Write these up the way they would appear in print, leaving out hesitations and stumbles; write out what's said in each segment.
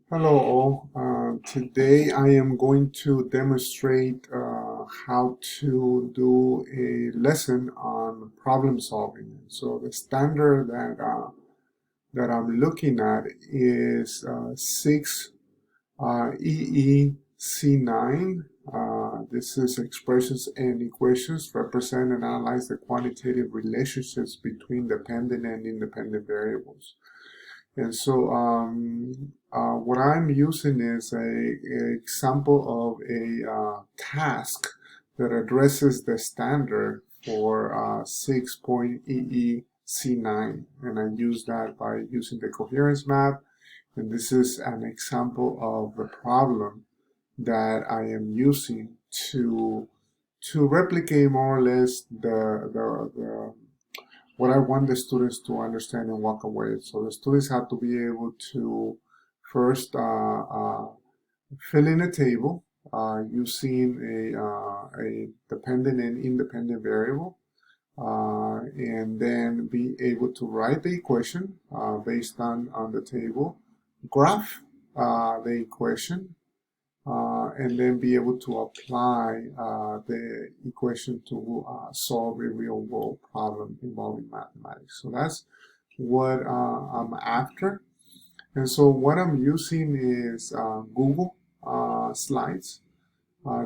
Hello all. Today I am going to demonstrate how to do a lesson on problem solving. So the standard that I'm looking at is 6 EEC9. This is expressions and equations represent and analyze the quantitative relationships between dependent and independent variables. And so what I'm using is a example of a task that addresses the standard for 6.EEC9. And I use that by using the coherence map. And this is an example of the problem that I am using to replicate more or less the what I want the students to understand and walk away. So the students have to be able to first fill in a table using a dependent and independent variable, and then be able to write the equation based on the table, graph the equation, and then be able to apply the equation to solve a real world problem involving mathematics. So that's what I'm after. And so what I'm using is Google Slides.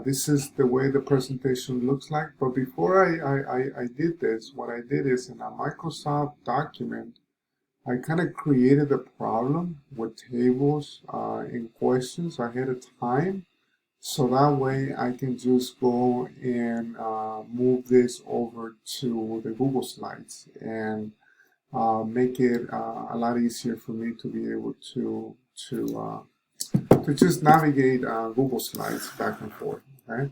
This is the way the presentation looks like. But before I did this, what I did is in a Microsoft document, I kind of created a problem with tables and questions ahead of time. So that way I can just go and move this over to the Google Slides and make it a lot easier for me to be able to just navigate Google Slides back and forth. Okay,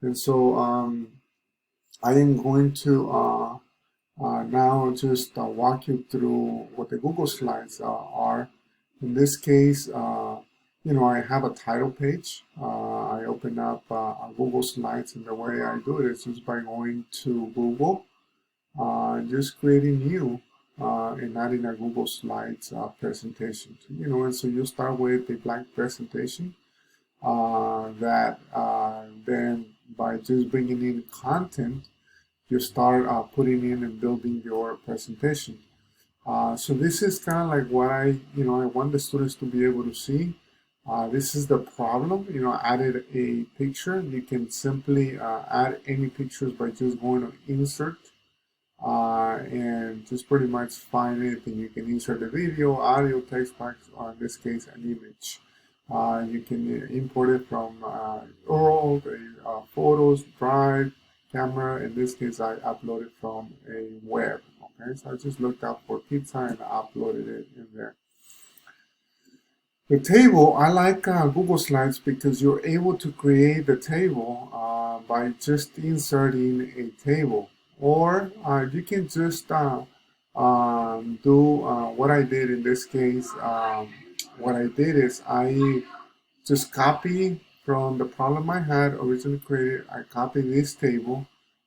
and so I am going to now just walk you through what the Google Slides are. In this case, I have a title page. I open up Google Slides, and the way I do it is just by going to Google, just creating new, and adding a Google Slides presentation. And so you start with a blank presentation that then by just bringing in content, you start putting in and building your presentation. So this is kind of like what I want the students to be able to see. This is the problem. Added a picture. You can simply add any pictures by just going to insert and just pretty much find anything. You can insert a video, audio, text box, or in this case, an image. You can import it from Url, Photos, Drive, Camera. In this case, I uploaded from a web. Okay, so I just looked up for pizza and uploaded it in there. The table, I like Google Slides because you're able to create the table by just inserting a table. Or you can just do what I did in this case. What I did is I just copy from the problem I had originally created. I copied this table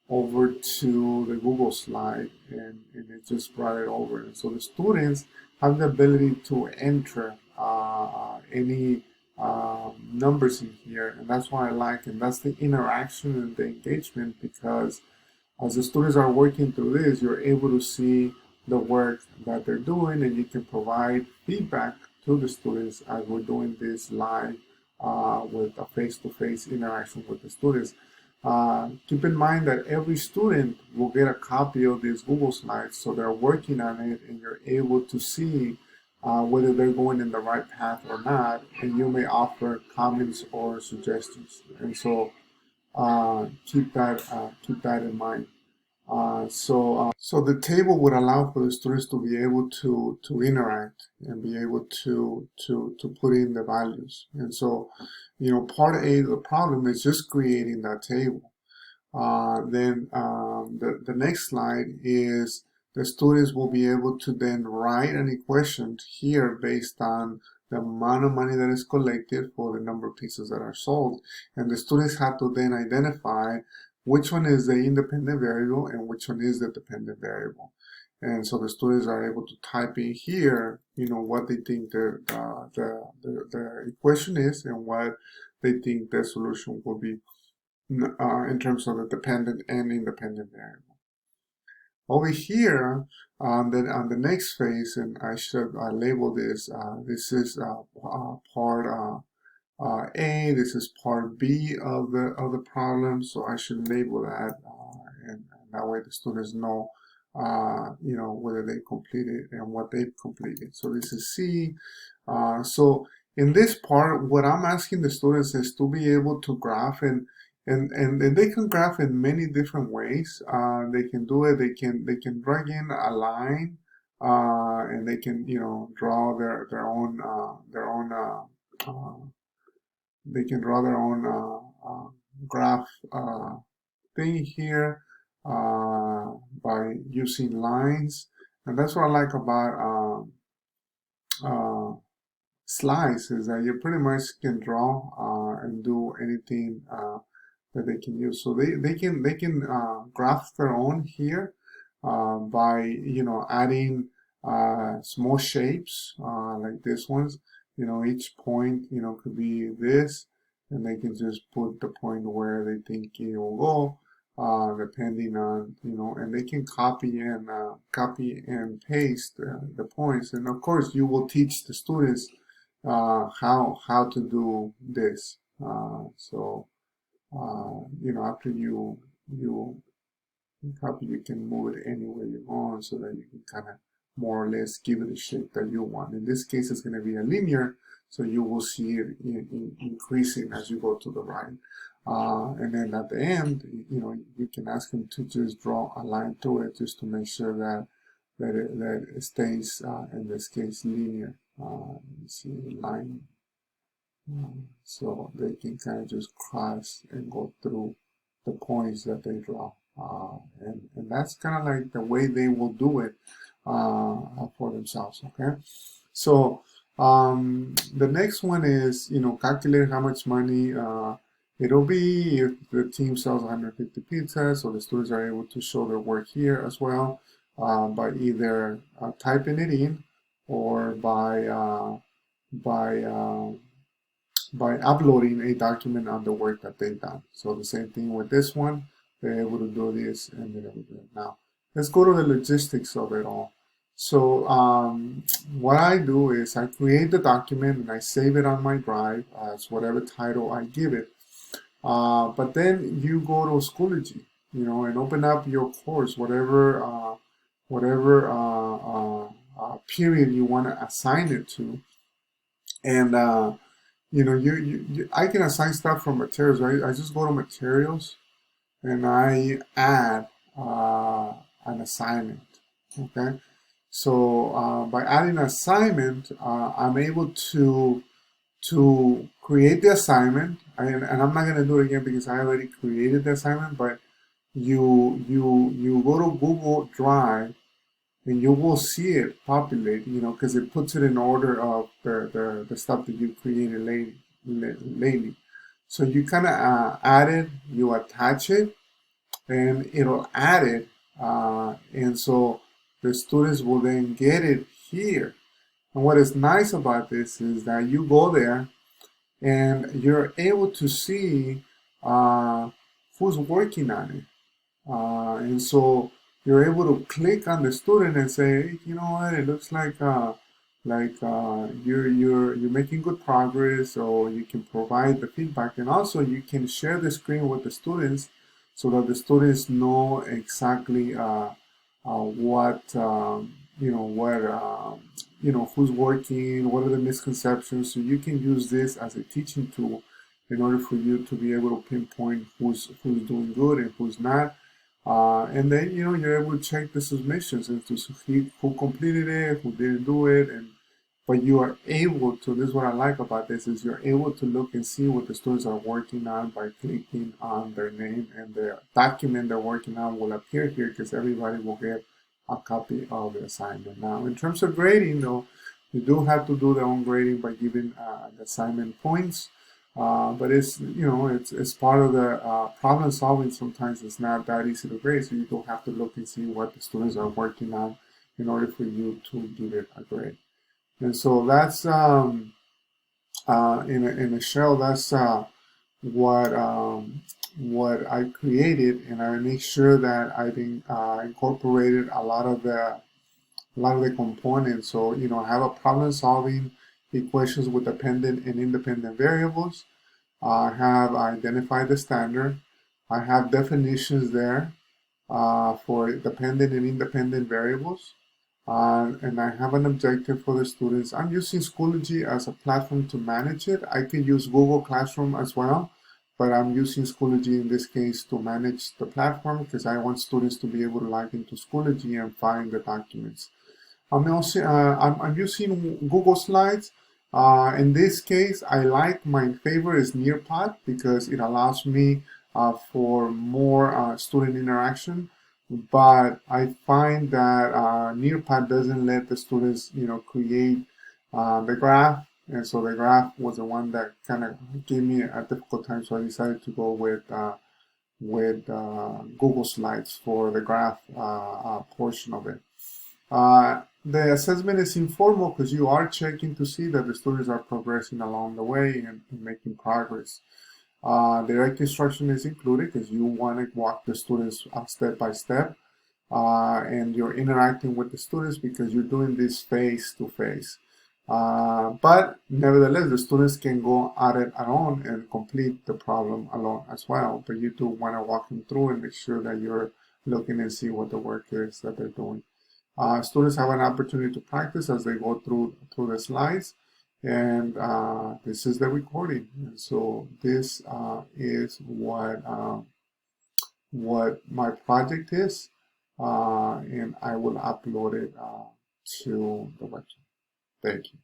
over to the Google slide, and it just brought it over. And so the students have the ability to enter any numbers in here, and that's what I like, and that's the interaction and the engagement, because as the students are working through this, you're able to see the work that they're doing, and you can provide feedback to the students as we're doing this live with a face-to-face interaction with the students. Keep in mind that every student will get a copy of these Google Slides, so they're working on it, and you're able to see whether they're going in the right path or not, and you may offer comments or suggestions. And so keep that in mind. So the table would allow for the students to be able to interact and be able to put in the values. And so, part A of the problem is just creating that table. Then the next slide is the students will be able to then write an equation here based on the amount of money that is collected for the number of pizzas that are sold. And the students have to then identify which one is the independent variable and which one is the dependent variable. And so the students are able to type in here, what they think the the equation is and what they think the solution will be in terms of the dependent and independent variable. Over here on the next phase, and I should label this. This is part A. This is part B of the problem. So I should label that, and that way the students know, you know, whether they completed and what they've completed. So this is C. So in this part, what I'm asking the students is to be able to graph and they can graph in many different ways. They can do it. They can drag in a line, and they can, you know, draw their own they can draw their own graph thing here by using lines, and that's what I like about slides, is that you pretty much can draw and do anything that they can use. So they can graph their own here by, you know, adding small shapes like this ones. You know, each point, you know, could be this, and they can just put the point where they think it will go, depending on, you know, and they can copy and paste the points. And of course, you will teach the students how to do this. You know, after you copy, you can move it anywhere you want, so that you can kind of more or less give it the shape that you want. In this case, it's going to be a linear, so you will see it increasing as you go to the right. And then at the end, you know, you can ask them to just draw a line through it, just to make sure that it stays, in this case, linear. Let me see the line. So they can kind of just cross and go through the points that they draw. And that's kind of like the way they will do it for themselves. Okay, so the next one is, you know, calculate how much money it'll be if the team sells 150 pizzas. So the students are able to show their work here as well, by either typing it in, or by uploading a document on the work that they've done. So the same thing with this one, they're able to do this and they're able to do it. Now, let's go to the logistics of it all. So what I do is I create the document and I save it on my drive as whatever title I give it. But then you go to Schoology, you know, and open up your course, whatever period you want to assign it to, and you know, I can assign stuff from materials, right? I just go to materials and I add an assignment. Okay, so by adding an assignment, I'm able to create the assignment, and I'm not going to do it again because I already created the assignment. But you go to Google Drive, and you will see it populate, you know, because it puts it in order of the stuff that you created lately. So you kind of add it, you attach it, and it'll add it, and so the students will then get it here. And what is nice about this is that you go there and you're able to see who's working on it, and so you're able to click on the student and say, hey, you know what, it looks like you're making good progress, or you can provide the feedback, and also you can share the screen with the students so that the students know exactly what who's working, what are the misconceptions. So you can use this as a teaching tool in order for you to be able to pinpoint who's doing good and who's not. And then, you know, you're able to check the submissions and to see who completed it, who didn't do it, but you are able to, this is what I like about this, is you're able to look and see what the students are working on by clicking on their name, and the document they're working on will appear here because everybody will get a copy of the assignment. Now, in terms of grading, though, you do have to do their own grading by giving the assignment points. But it's, you know, it's part of the problem solving. Sometimes it's not that easy to grade, so you do have to look and see what the students are working on in order for you to give it a grade. And so that's in a shell, that's what I created, and I make sure that I've incorporated a lot of the components. So, I have a problem solving equations with dependent and independent variables. I have identified the standard. I have definitions there for dependent and independent variables. And I have an objective for the students. I'm using Schoology as a platform to manage it. I could use Google Classroom as well, but I'm using Schoology in this case to manage the platform because I want students to be able to log into Schoology and find the documents. I'm using Google Slides. In this case, my favorite is Nearpod because it allows me for more student interaction. But I find that Nearpod doesn't let the students, create the graph, and so the graph was the one that kind of gave me a difficult time. So I decided to go with Google Slides for the graph portion of it. The assessment is informal because you are checking to see that the students are progressing along the way and making progress. Direct instruction is included because you want to walk the students step by step, and you're interacting with the students because you're doing this face to face. But nevertheless, the students can go at it alone and complete the problem alone as well. But you do want to walk them through and make sure that you're looking and see what the work is that they're doing. Students have an opportunity to practice as they go through the slides, and this is the recording. And so this is what my project is, and I will upload it to the website. Thank you.